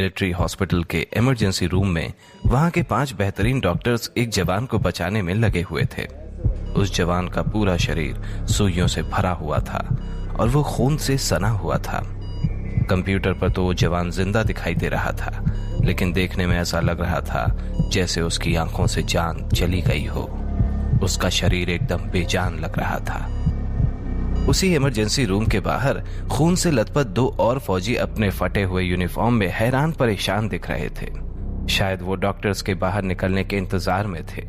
Military hospital के emergency room में वहां के 5 बेहतरीन डॉक्टर्स एक जवान को बचाने में लगे हुए थे। उस जवान का पूरा शरीर सुइयों से भरा हुआ था और वो खून से सना हुआ था। कंप्यूटर पर तो वो जवान जिंदा दिखाई दे रहा था, लेकिन देखने में ऐसा लग रहा था जैसे उसकी आंखों से जान चली गई हो। उसका शरीर एकदम बेजान लग रहा था। उसी इमरजेंसी रूम के बाहर खून से लथपथ 2 और फौजी अपने फटे हुए यूनिफॉर्म में हैरान परेशान दिख रहे थे। शायद वो डॉक्टर्स के बाहर निकलने के इंतजार में थे।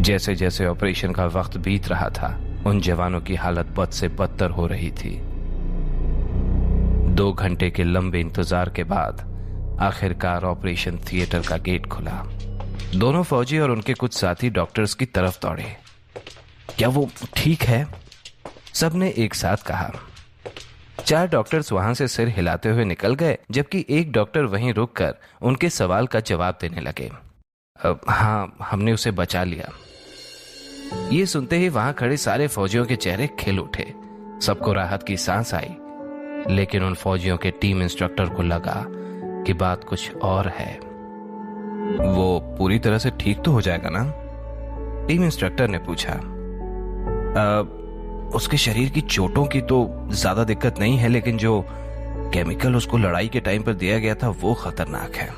जैसे जैसे ऑपरेशन का वक्त बीत रहा था, उन जवानों की हालत बद से बदतर हो रही थी। 2 घंटे के लंबे इंतजार के बाद आखिरकार ऑपरेशन थिएटर का गेट खुला। दोनों फौजी और उनके कुछ साथी डॉक्टर्स की तरफ दौड़े। क्या वो ठीक है? सबने एक साथ कहा। 4 डॉक्टर्स वहां से सिर हिलाते हुए निकल गए, जबकि एक डॉक्टर वहीं रुककर उनके सवाल का जवाब देने लगे। हाँ, हमने उसे बचा लिया। ये सुनते ही वहां खड़े सारे फौजियों के चेहरे खिल उठे। सबको राहत की सांस आई, लेकिन उन फौजियों के टीम इंस्ट्रक्टर को लगा कि बात कुछ और है। वो पूरी तरह से ठीक तो हो जाएगा ना? टीम इंस्ट्रक्टर ने पूछा। उसके शरीर की चोटों की तो ज्यादा दिक्कत नहीं है, लेकिन जो केमिकल उसको लड़ाई के टाइम पर दिया गया था वो खतरनाक है,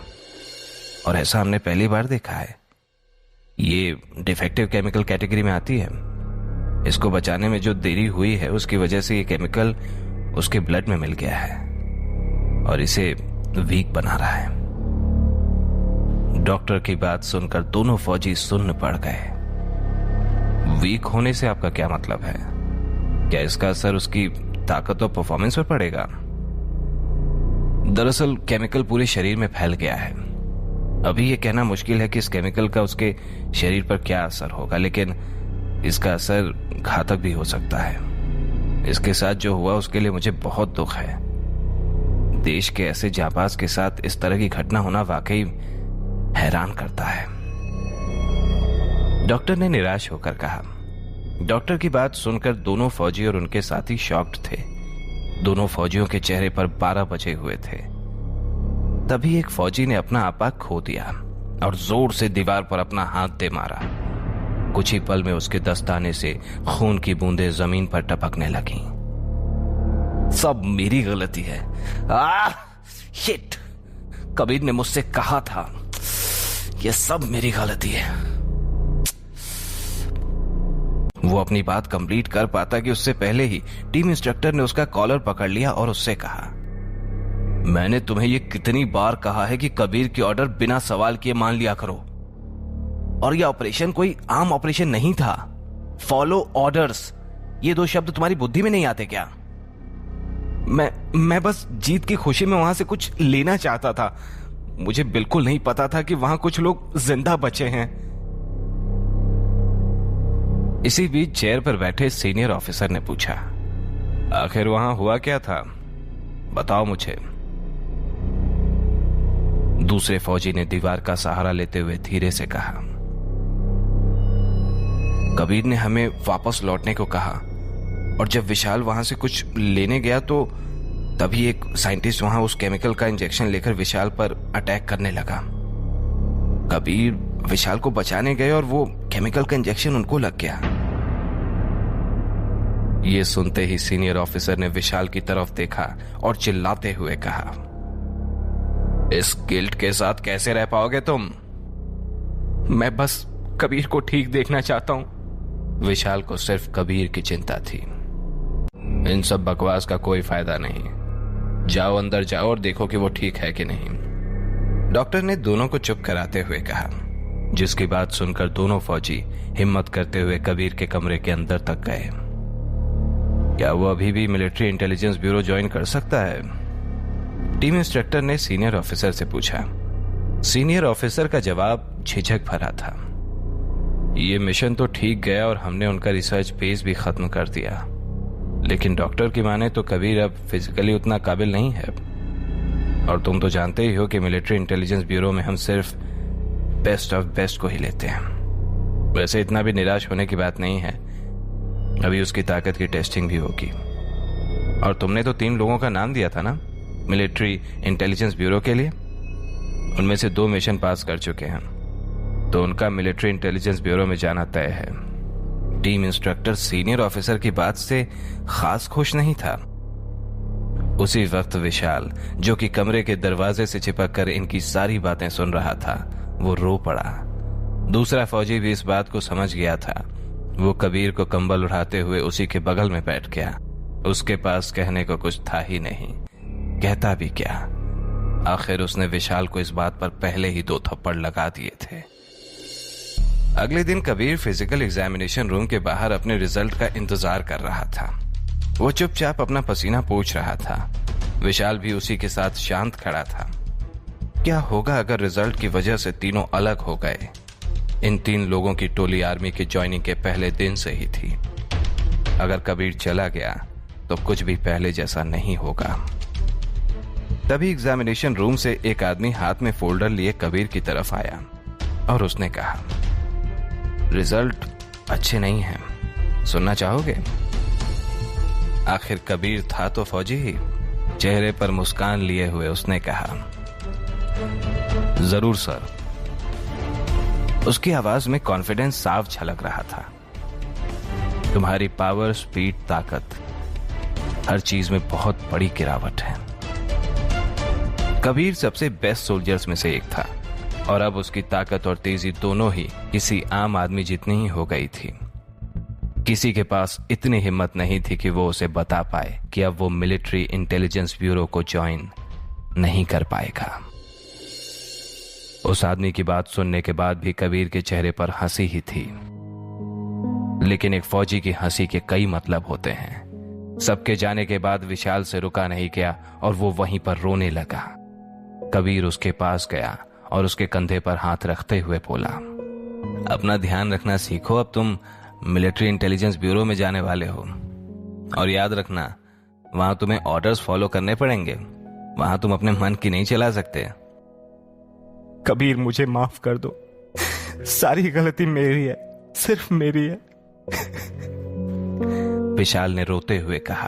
और ऐसा हमने पहली बार देखा है। ये डिफेक्टिव केमिकल कैटेगरी में आती है। इसको बचाने में जो देरी हुई है उसकी वजह से ये केमिकल उसके ब्लड में मिल गया है और इसे वीक बना रहा है। डॉक्टर की बात सुनकर दोनों फौजी सुन्न पड़ गए। वीक होने से आपका क्या मतलब है? क्या इसका असर उसकी ताकत और परफॉर्मेंस पर पड़ेगा? दरअसल केमिकल पूरे शरीर में फैल गया है। अभी यह कहना मुश्किल है कि इस केमिकल का उसके शरीर पर क्या असर होगा, लेकिन इसका असर घातक भी हो सकता है। इसके साथ जो हुआ उसके लिए मुझे बहुत दुख है। देश के ऐसे जांबाज के साथ इस तरह की घटना होना वाकई हैरान करता है। डॉक्टर ने निराश होकर कहा। डॉक्टर की बात सुनकर दोनों फौजी और उनके साथी शॉक्ड थे। दोनों फौजियों के चेहरे पर 12 बजे हुए थे। तभी एक फौजी ने अपना आपा खो दिया और जोर से दीवार पर अपना हाथ दे मारा। कुछ ही पल में उसके दस्ताने से खून की बूंदें जमीन पर टपकने लगीं। सब मेरी गलती है। शिट! कबीर ने मुझसे कहा था, यह सब मेरी गलती है। वो अपनी बात कंप्लीट कर पाता कि उससे पहले ही टीम इंस्ट्रक्टर ने उसका कॉलर पकड़ लिया और उससे कहा, मैंने तुम्हें यह कितनी बार कहा है कि कबीर की ऑर्डर बिना सवाल किए मान लिया करो। और यह ऑपरेशन कोई आम ऑपरेशन नहीं था। फॉलो ऑर्डर्स, ये 2 शब्द तुम्हारी बुद्धि में नहीं आते क्या? मैं बस जीत की खुशी में वहां से कुछ लेना चाहता था। मुझे बिल्कुल नहीं पता था कि वहां कुछ लोग जिंदा बचे हैं। इसी बीच चेयर पर बैठे सीनियर ऑफिसर ने पूछा, आखिर वहां हुआ क्या था? बताओ मुझे। दूसरे फौजी ने दीवार का सहारा लेते हुए धीरे से कहा, कबीर ने हमें वापस लौटने को कहा, और जब विशाल वहां से कुछ लेने गया तो तभी एक साइंटिस्ट वहां उस केमिकल का इंजेक्शन लेकर विशाल पर अटैक करने लगा। कबीर विशाल को बचाने गए और वो केमिकल का इंजेक्शन उनको लग गया। ये सुनते ही सीनियर ऑफिसर ने विशाल की तरफ देखा और चिल्लाते हुए कहा, इस गिल्ट के साथ कैसे रह पाओगे तुम? मैं बस कबीर को ठीक देखना चाहता हूं। विशाल को सिर्फ कबीर की चिंता थी। इन सब बकवास का कोई फायदा नहीं। जाओ अंदर जाओ और देखो कि वो ठीक है कि नहीं। डॉक्टर ने दोनों को चुप कराते हुए कहा, जिसकी बात सुनकर दोनों फौजी हिम्मत करते हुए कबीर के कमरे के अंदर तक गए। क्या वो अभी भी मिलिट्री इंटेलिजेंस ब्यूरो ज्वाइन कर सकता है? टीम इंस्ट्रक्टर ने सीनियर ऑफिसर से पूछा। सीनियर ऑफिसर का जवाब झिझक भरा था। ये मिशन तो ठीक गया और हमने उनका रिसर्च पेज भी खत्म कर दिया, लेकिन डॉक्टर की माने तो कबीर अब फिजिकली उतना काबिल नहीं है। और तुम तो जानते ही हो कि मिलिट्री इंटेलिजेंस ब्यूरो में हम सिर्फ बेस्ट ऑफ बेस्ट को ही लेते हैं। वैसे इतना भी निराश होने की बात नहीं है, अभी उसकी ताकत की टेस्टिंग भी होगी। और तुमने तो 3 लोगों का नाम दिया था ना, मिलिट्री इंटेलिजेंस ब्यूरो के लिए? उनमें से 2 मिशन पास कर चुके हैं, तो उनका मिलिट्री इंटेलिजेंस ब्यूरो में जाना तय है। टीम इंस्ट्रक्टर सीनियर ऑफिसर की बात से खास खुश नहीं था। उसी वक्त विशाल, जो कि कमरे के दरवाजे से चिपक कर इनकी सारी बातें सुन रहा था, वो रो पड़ा। दूसरा फौजी भी इस बात को समझ गया था। वो कबीर को कंबल उठाते हुए उसी के बगल में बैठ गया। उसके पास कहने को कुछ था ही नहीं, कहता भी क्या। आखिर उसने विशाल को इस बात पर पहले ही 2 थप्पड़ लगा दिए थे। अगले दिन कबीर फिजिकल एग्जामिनेशन रूम के बाहर अपने रिजल्ट का इंतजार कर रहा था। वो चुपचाप अपना पसीना पोंछ रहा था। विशाल भी उसी के साथ शांत खड़ा था। क्या होगा अगर रिजल्ट की वजह से तीनों अलग हो गए? इन 3 लोगों की टोली आर्मी के ज्वाइनिंग के पहले दिन से ही थी। अगर कबीर चला गया तो कुछ भी पहले जैसा नहीं होगा। तभी एग्जामिनेशन रूम से एक आदमी हाथ में फोल्डर लिए कबीर की तरफ आया और उसने कहा, रिजल्ट अच्छे नहीं हैं, सुनना चाहोगे? आखिर कबीर था तो फौजी ही। चेहरे पर मुस्कान लिए हुए उसने कहा, जरूर सर। उसकी आवाज में कॉन्फिडेंस साफ झलक रहा था। तुम्हारी पावर, स्पीड, ताकत, हर चीज में बहुत बड़ी गिरावट है। कबीर सबसे बेस्ट सोल्जर्स में से एक था और अब उसकी ताकत और तेजी दोनों ही किसी आम आदमी जितनी ही हो गई थी। किसी के पास इतनी हिम्मत नहीं थी कि वो उसे बता पाए कि अब वो मिलिट्री इंटेलिजेंस ब्यूरो को ज्वाइन नहीं कर पाएगा। उस आदमी की बात सुनने के बाद भी कबीर के चेहरे पर हंसी ही थी, लेकिन एक फौजी की हंसी के कई मतलब होते हैं। सबके जाने के बाद विशाल से रुका नहीं गया और वो वहीं पर रोने लगा। कबीर उसके पास गया और उसके कंधे पर हाथ रखते हुए बोला, अपना ध्यान रखना सीखो, अब तुम मिलिट्री इंटेलिजेंस ब्यूरो में जाने वाले हो। और याद रखना, वहां तुम्हें ऑर्डर्स फॉलो करने पड़ेंगे, वहां तुम अपने मन की नहीं चला सकते। कबीर, मुझे माफ कर दो, सारी गलती मेरी है, सिर्फ मेरी है, विशाल ने रोते हुए कहा।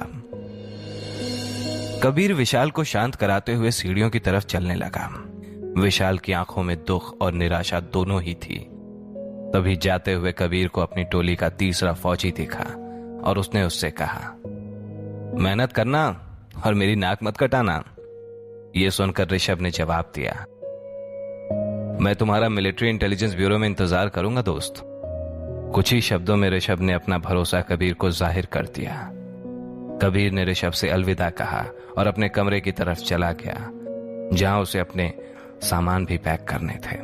कबीर विशाल को शांत कराते हुए सीढ़ियों की तरफ चलने लगा। विशाल की आंखों में दुख और निराशा दोनों ही थी। तभी जाते हुए कबीर को अपनी टोली का 3रा फौजी दिखा और उसने उससे कहा, मेहनत करना और मेरी नाक मत कटाना। यह सुनकर ऋषभ ने जवाब दिया, मैं तुम्हारा मिलिट्री इंटेलिजेंस ब्यूरो में इंतजार करूंगा दोस्त। कुछ ही शब्दों में ऋषभ ने अपना भरोसा कबीर को जाहिर कर दिया। कबीर ने ऋषभ से अलविदा कहा और अपने कमरे की तरफ चला गया, जहां उसे अपने सामान भी पैक करने थे।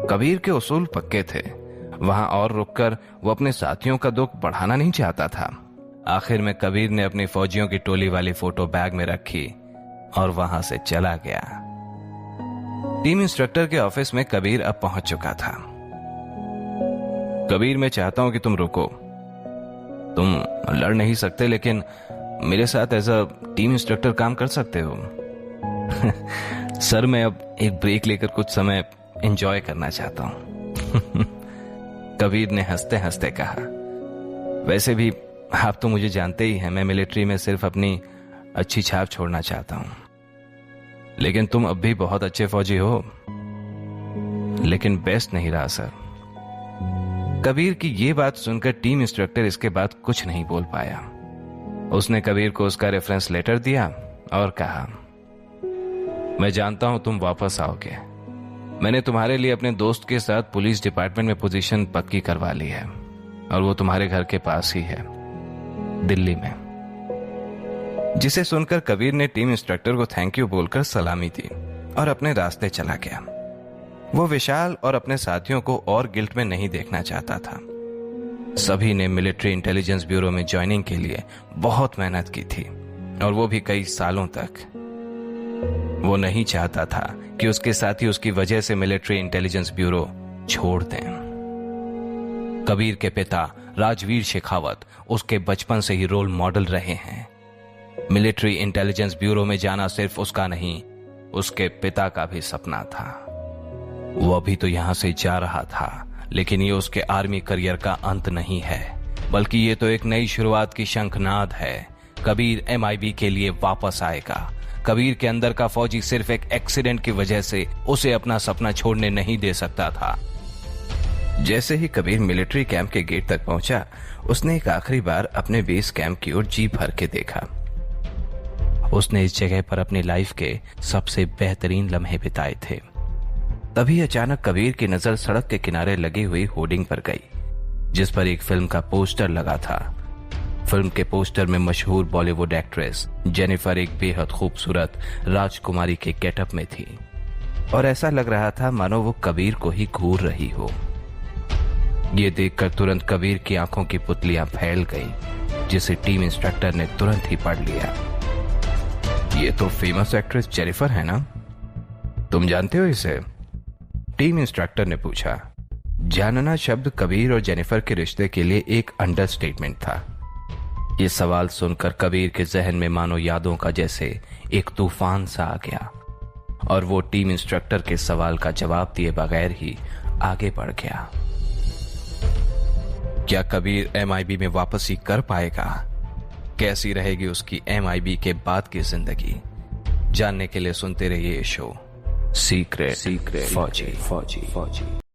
कबीर के उसूल पक्के थे। वहां और रुककर वो अपने साथियों का दुख बढ़ाना नहीं चाहता था। आखिर में कबीर ने अपनी फौजियों की टोली वाली फोटो बैग में रखी और वहां से चला गया। टीम इंस्ट्रक्टर के ऑफिस में कबीर अब पहुंच चुका था। कबीर, मैं चाहता हूं कि तुम रुको। तुम लड़ नहीं सकते, लेकिन मेरे साथ एज अ टीम इंस्ट्रक्टर काम कर सकते हो। सर, मैं अब एक ब्रेक लेकर कुछ समय एंजॉय करना चाहता हूं। कबीर ने हंसते हंसते कहा, वैसे भी आप तो मुझे जानते ही हैं, मैं मिलिट्री में सिर्फ अपनी अच्छी छाप छोड़ना चाहता हूं। लेकिन तुम अब भी बहुत अच्छे फौजी हो, लेकिन बेस्ट नहीं रहा सर। कबीर की ये बात सुनकर टीम इंस्ट्रक्टर इसके बाद कुछ नहीं बोल पाया। उसने कबीर को उसका रेफरेंस लेटर दिया और कहा, मैं जानता हूं तुम वापस आओगे। मैंने तुम्हारे लिए अपने दोस्त के साथ पुलिस डिपार्टमेंट में पोजीशन पक्की करवा ली है और वो तुम्हारे घर के पास ही है, दिल्ली में। जिसे सुनकर कबीर ने टीम इंस्ट्रक्टर को थैंक यू बोलकर सलामी दी और अपने रास्ते चला गया। वो विशाल और अपने साथियों को और गिल्ट में नहीं देखना चाहता था। सभी ने मिलिट्री इंटेलिजेंस ब्यूरो में ज्वाइनिंग के लिए बहुत मेहनत की थी और वो भी कई सालों तक। वो नहीं चाहता था कि उसके साथी उसकी वजह से मिलिट्री इंटेलिजेंस ब्यूरो छोड़ दें। कबीर के पिता राजवीर शेखावत उसके बचपन से ही रोल मॉडल रहे हैं। मिलिट्री इंटेलिजेंस ब्यूरो में जाना सिर्फ उसका नहीं, उसके पिता का भी सपना था। वो अभी तो यहां से जा रहा था, लेकिन ये उसके आर्मी करियर का अंत नहीं है, बल्कि ये तो एक नई शुरुआत की शंखनाद है। कबीर MIB के लिए वापस आएगा। कबीर के अंदर का फौजी सिर्फ एक एक्सीडेंट की वजह से उसे अपना सपना छोड़ने नहीं दे सकता था। जैसे ही कबीर मिलिट्री कैंप के गेट तक पहुंचा, उसने एक आखिरी बार अपने बेस कैंप की ओर जी भर के देखा। उसने इस जगह पर अपनी लाइफ के सबसे बेहतरीन लम्हे बिताए थे। तभी अचानक कबीर की नजर सड़क के किनारे लगी हुई होर्डिंग पर गई, जिस पर एक फिल्म का पोस्टर लगा था। फिल्म के पोस्टर में मशहूर बॉलीवुड एक्ट्रेस जेनिफर एक बेहद खूबसूरत राजकुमारी के गेटअप में थी और ऐसा लग रहा था मानो वो कबीर को ही घूर रही हो। ये देखकर तुरंत कबीर की आंखों की पुतलियां फैल गईं, जिसे टीम इंस्ट्रक्टर ने तुरंत ही पढ़ लिया। ये तो फेमस एक्ट्रेस जेनिफर है ना? तुम जानते हो इसे? टीम इंस्ट्रक्टर ने पूछा। जानना शब्द कबीर और जेनिफर के रिश्ते के लिए एक अंडरस्टेटमेंट था। ये सवाल सुनकर कबीर के जहन में मानो यादों का जैसे एक तूफान सा आ गया और वो टीम इंस्ट्रक्टर के सवाल का जवाब दिए बगैर ही आगे बढ़ गया। क्या कबीर MIB में वापसी कर पाएगा? कैसी रहेगी उसकी MIB के बाद की जिंदगी? जानने के लिए सुनते रहिए शो सीक्रेट फौजी।